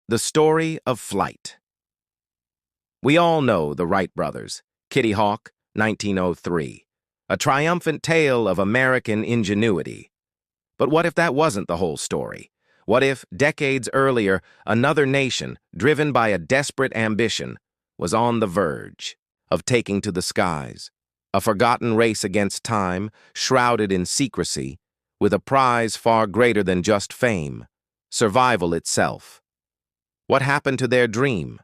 The Story of Flight. We all know the Wright brothers, Kitty Hawk, 1903, a triumphant tale of American ingenuity. But what if that wasn't the whole story? What if, decades earlier, another nation, driven by a desperate ambition, was on the verge of taking to the skies, a forgotten race against time, shrouded in secrecy, with a prize far greater than just fame, survival itself? What happened to their dream?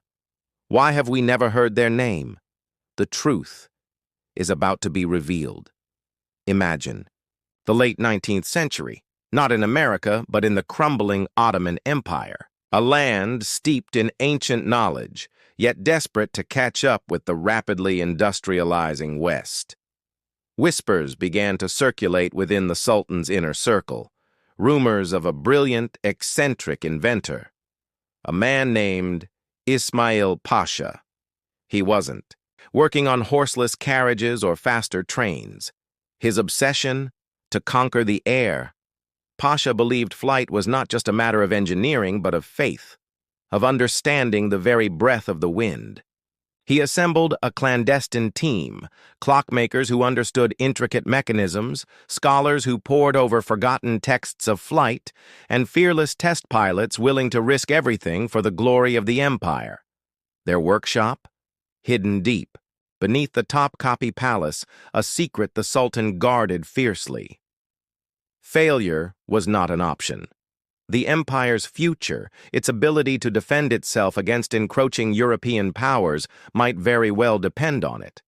Why have we never heard their name? The truth is about to be revealed. Imagine the late 19th century, not in America, but in the crumbling Ottoman Empire, a land steeped in ancient knowledge, yet desperate to catch up with the rapidly industrializing West. Whispers began to circulate within the Sultan's inner circle, rumors of a brilliant, eccentric inventor, a man named Ismail Pasha. He wasn't working on horseless carriages or faster trains. His obsession to conquer the air. Pasha believed flight was not just a matter of engineering, but of faith, of understanding the very breath of the wind. He assembled a clandestine team, clockmakers who understood intricate mechanisms, scholars who pored over forgotten texts of flight, and fearless test pilots willing to risk everything for the glory of the empire. Their workshop? Hidden deep, beneath the Topkapi Palace, a secret the Sultan guarded fiercely. Failure was not an option. The empire's future, its ability to defend itself against encroaching European powers, might very well depend on it.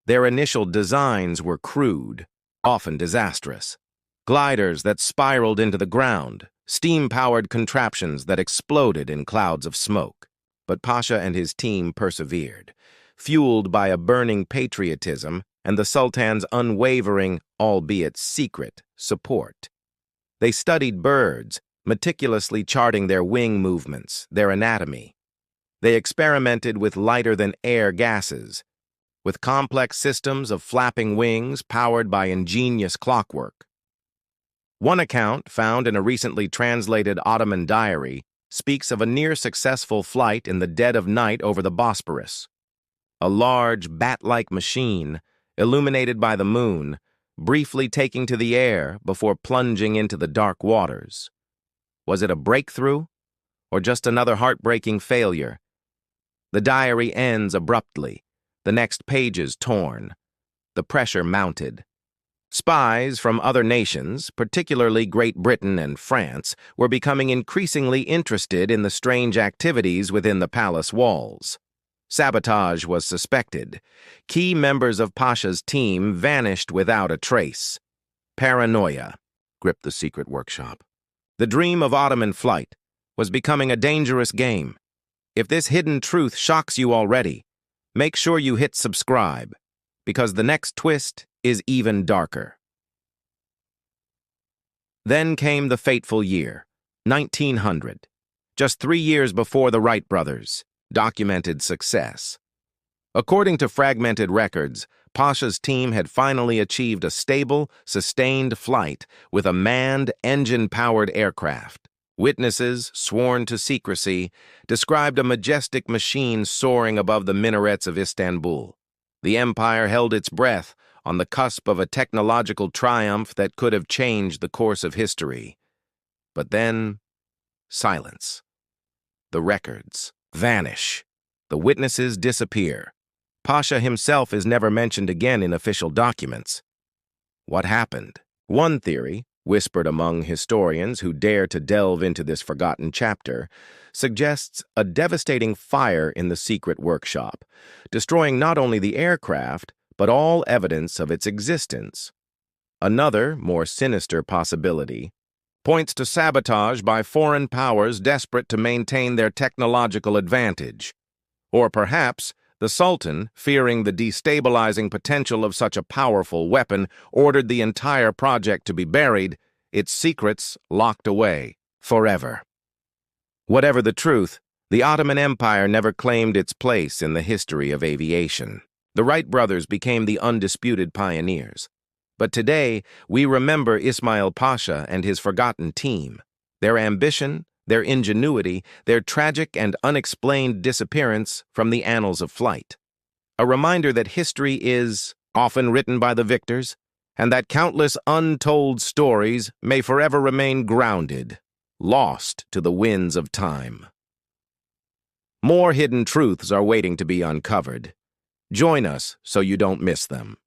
Their initial designs were crude, often disastrous. Gliders that spiraled into the ground, steam-powered contraptions that exploded in clouds of smoke. But Pasha and his team persevered, fueled by a burning patriotism and the Sultan's unwavering, albeit secret, support. They studied birds, meticulously charting their wing movements, their anatomy. They experimented with lighter-than-air gases, with complex systems of flapping wings powered by ingenious clockwork. One account, found in a recently translated Ottoman diary, speaks of a near-successful flight in the dead of night over the Bosporus. A large, bat-like machine, illuminated by the moon, briefly taking to the air before plunging into the dark waters. Was it a breakthrough, or just another heartbreaking failure? The diary ends abruptly, the next pages torn. The pressure mounted. Spies from other nations, particularly Great Britain and France, were becoming increasingly interested in the strange activities within the palace walls. Sabotage was suspected. Key members of Pasha's team vanished without a trace. Paranoia gripped the secret workshop. The dream of Ottoman flight was becoming a dangerous game. If this hidden truth shocks you already, make sure you hit subscribe, because the next twist is even darker. Then came the fateful year, 1900, just 3 years before the Wright brothers' documented success. According to fragmented records, Pasha's team had finally achieved a stable, sustained flight with a manned, engine-powered aircraft. Witnesses, sworn to secrecy, described a majestic machine soaring above the minarets of Istanbul. The empire held its breath on the cusp of a technological triumph that could have changed the course of history. But then, silence. The records vanish. The witnesses disappear. Pasha himself is never mentioned again in official documents. What happened? One theory, whispered among historians who dare to delve into this forgotten chapter, suggests a devastating fire in the secret workshop, destroying not only the aircraft, but all evidence of its existence. Another, more sinister possibility, points to sabotage by foreign powers desperate to maintain their technological advantage. Or perhaps, the Sultan, fearing the destabilizing potential of such a powerful weapon, ordered the entire project to be buried, its secrets locked away forever. Whatever the truth, the Ottoman Empire never claimed its place in the history of aviation. The Wright brothers became the undisputed pioneers. But today, we remember Ismail Pasha and his forgotten team, their ambition, their ingenuity, their tragic and unexplained disappearance from the annals of flight. A reminder that history is often written by the victors, and that countless untold stories may forever remain grounded, lost to the winds of time. More hidden truths are waiting to be uncovered. Join us so you don't miss them.